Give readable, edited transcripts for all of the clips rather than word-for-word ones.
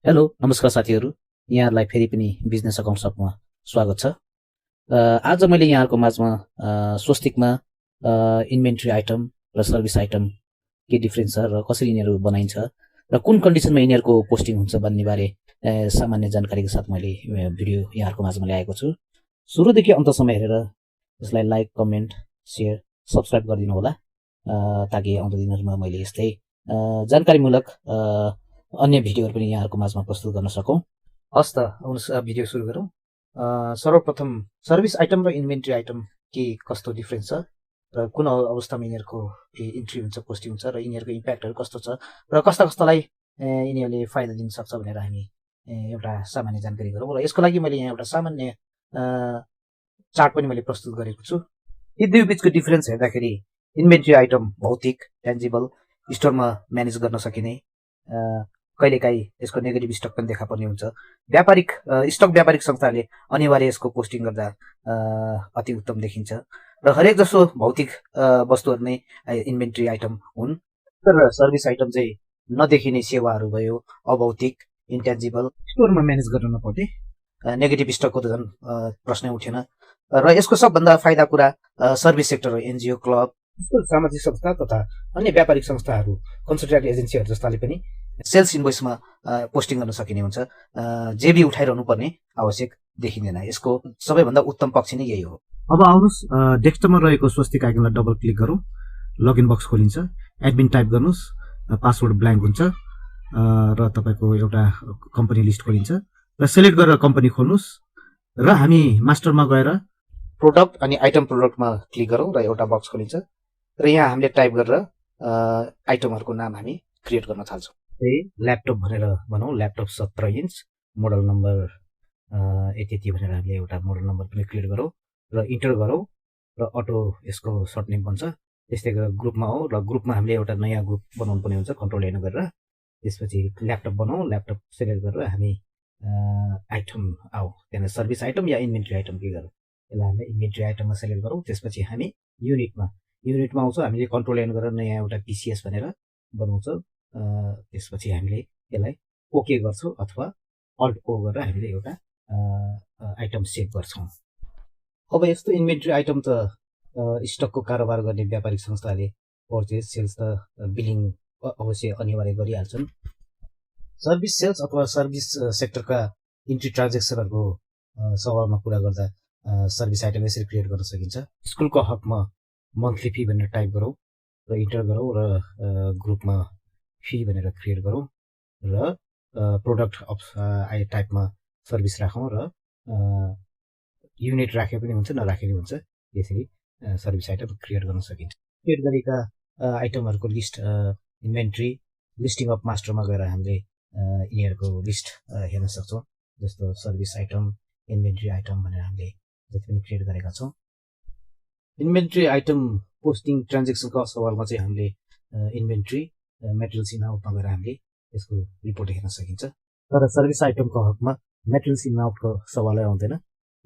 Hello नमस्कार साथीहरू, यहाँहरूलाई फेरि पनि बिजनेस अकाउन्ट सबमा स्वागत छ। आज मैले यहाँहरूको माझमा स्वस्तिकमा इन्भेन्ट्री आइटम र सर्भिस आइटम के डिफरेन्स छ र कसरी यिनीहरू बनाइन्छ र कुन कन्डिसनमा यिनीहरूको पोस्टिङ हुन्छ भन्ने बारे सामान्य जानकारीको साथ मैले भिडियो यहाँहरूको माझमा ल्याएको छु। सुरुदेखि अन्तसम्म हेरेर यसलाई लाइक, कमेन्ट, सेयर, सब्सक्राइब गरिदिनु होला ताकि आउँदो दिनहरूमा मैले यस्तै जानकारीमूलक अन्य भिडियोहरू पनि यहाँहरूको माझमा प्रस्तुत गर्न सकौँ। हस् त आउनुहोस् भिडियो सुरु गरौँ। सर्वप्रथम सर्भिस आइटम र इन्भेन्ट्री आइटम के कस्तो डिफरेन्स छ र कुन अवस्थामा यिनीहरूको इन्ट्री हुन्छ, पोस्टिङ हुन्छ र यिनीहरूको इम्प्याक्टहरू कस्तो छ र कस्तालाई यिनीहरूले फाइदा दिन सक्छ भनेर हामी एउटा सामान्य जानकारी गरौँ। र यसको लागि मैले यहाँ एउटा सामान्य चार्ट पनि मैले प्रस्तुत गरेको छु। यी दुई बिचको डिफरेन्स हेर्दाखेरि इन्भेन्ट्री आइटम भौतिक, टेन्जिबल, स्टोरमा म्यानेज गर्न सकिने, कहिलेकाहीँ यसको नेगेटिभ स्टक पनि देखा पर्ने हुन्छ। व्यापारिक स्टक व्यापारिक संस्थाले अनिवार्य यसको पोस्टिङ गर्दा अति उत्तम देखिन्छ र हरेक जसो भौतिक वस्तुहरू नै इन्भेन्ट्री आइटम हुन्। तर सर्भिस आइटम चाहिँ नदेखिने सेवाहरू भयो, अभौतिक, इन्टेन्जिबल, स्टोरमा म्यानेज गर्न नपर्ने, नेगेटिभ स्टकको त झन् प्रश्नै उठेन। र यसको सबभन्दा फाइदा कुरा सर्भिस सेक्टर, एनजिओ, क्लब, सामाजिक संस्था तथा अन्य व्यापारिक संस्थाहरू, कन्सल्ट्यान्ट एजेन्सीहरू जस्ताले पनि सेल्स इन्भोइसमा पोस्टिङ गर्न सकिने हुन्छ। जेबी उठाइरहनु पर्ने आवश्यक देखिँदैन। यसको सबैभन्दा उत्तम पक्ष नै यही हो। अब आउनुहोस् डेस्कटपमा रहेको स्वस्तिक आइकनलाई डबल क्लिक गरौँ। लगइन बक्स खोलिन्छ, एडमिन टाइप गर्नुहोस्, पासवर्ड ब्ल्याङ्क हुन्छ र तपाईँको एउटा कम्पनी लिस्ट खोलिन्छ र सेलेक्ट गरेर कम्पनी खोल्नुहोस् र हामी मास्टरमा गएर प्रोडक्ट अनि आइटम प्रोडक्टमा क्लिक गरौँ र एउटा बक्स खोलिन्छ र यहाँ हामीले टाइप गरेर आइटमहरूको नाम हामी क्रिएट गर्न थाल्छौँ। ल्यापटप भनेर भनौँ, ल्यापटप 17 इन्च, मोडल नम्बर यति भनेर हामीले एउटा मोडल नम्बर पनि क्रिएट गरौँ र इन्टर गरौँ र अटो यसको सर्ट नेम बन्छ। त्यस्तै गरेर ग्रुपमा हो र ग्रुपमा हामीले एउटा नयाँ ग्रुप बनाउनु पर्ने हुन्छ कन्ट्रोल एन गरेर। त्यसपछि ल्यापटप बनाऊ, ल्यापटप सेलेक्ट गरेर हामी आइटम त्यहाँनिर सर्भिस आइटम या इन्भेन्ट्री आइटम के गरौँ, यसलाई हामीले इन्भेन्ट्री आइटममा सेलेक्ट गरौँ। त्यसपछि हामी युनिटमा आउँछ, हामीले कन्ट्रोल एन गरेर नयाँ एउटा पिसिएस भनेर बनाउँछ। त्यसपछि हामीले यसलाई ओके गर्छौँ अथवा अल्ट ओ गरेर हामीले एउटा आइटम सेभ गर्छौँ। अब यस्तो इन्भेन्ट्री आइटम त स्टकको कारोबार गर्ने व्यापारिक संस्थाले पर्चेज, सेल्स त बिलिङ अवश्य अनिवार्य गरिहाल्छन्। सर्भिस सेल्स अथवा सर्भिस सेक्टरका इन्ट्री ट्रान्जेक्सनहरूको सवालमा कुरा गर्दा सर्भिस आइटम यसरी क्रिएट गर्न सकिन्छ। स्कुलको हकमा मन्थली फी भनेर टाइप गरौँ र इन्टर गरौँ र ग्रुपमा फी भनेर क्रिएट गरौँ र प्रोडक्ट टाइपमा सर्भिस राखौँ र युनिट राखे पनि हुन्छ, नराखे पनि हुन्छ। यसरी सर्भिस आइटम क्रिएट गर्न सकिन्छ। क्रिएट गरेका आइटमहरूको लिस्ट इन्भेन्ट्री लिस्टिङ अफ मास्टरमा गएर हामीले यिनीहरूको लिस्ट हेर्न सक्छौँ। जस्तो सर्भिस आइटम, इन्भेन्ट्री आइटम भनेर हामीले जति पनि क्रिएट गरेका छौँ। इन्भेन्ट्री आइटम पोस्टिङ ट्रान्जेक्सनको सवालमा चाहिँ हामीले इन्भेन्ट्री मेटेरियल्स इन आउटमा गएर हामीले यसको रिपोर्ट हेर्न सकिन्छ। तर सर्भिस आइटमको हकमा मेटेरियल्स इन आउटको सवालै आउँदैन।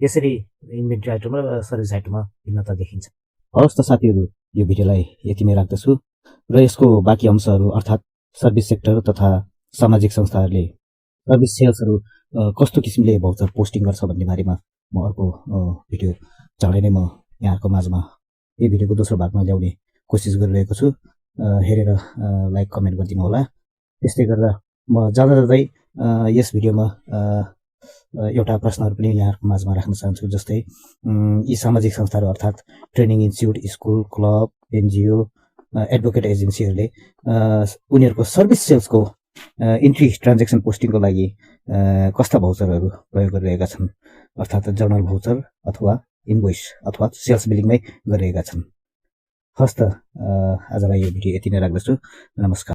यसरी इन्भेन्ट्री आइटम र सर्भिस आइटममा भिन्नता देखिन्छ। हवस् त साथीहरू, यो भिडियोलाई यतिमै राख्दछु र यसको बाँकी अंशहरू अर्थात् सर्भिस सेक्टर तथा सामाजिक संस्थाहरूले सर्भिस सेल्सहरू कस्तो किसिमले भाउचर पोस्टिङ गर्छ भन्ने बारेमा म अर्को भिडियो चाँडै नै म यहाँहरूको माझमा यो भिडियोको दोस्रो भागमा ल्याउने कोसिस गरिरहेको छु। हेरेर लाइक, कमेन्ट गरिदिनु होला। त्यस्तै गरेर म जाँदै यस भिडियोमा एउटा प्रश्नहरू पनि यहाँहरूको माझमा राख्न चाहन्छु। जस्तै यी सामाजिक संस्थाहरू अर्थात् training institute, school, club, NGO, advocate एजेन्सीहरूले उनीहरूको सर्भिस सेल्सको इन्ट्री ट्रान्जेक्सन पोस्टिङको लागि कस्ता भाउचरहरू प्रयोग गरिरहेका छन्, अर्थात् जर्नल भाउचर अथवा इन्भोइस अथवा सेल्स बिलिङमै गरिरहेका छन्। हस् त आजलाई यो भिडियो यति नै राख्दछु। नमस्कार।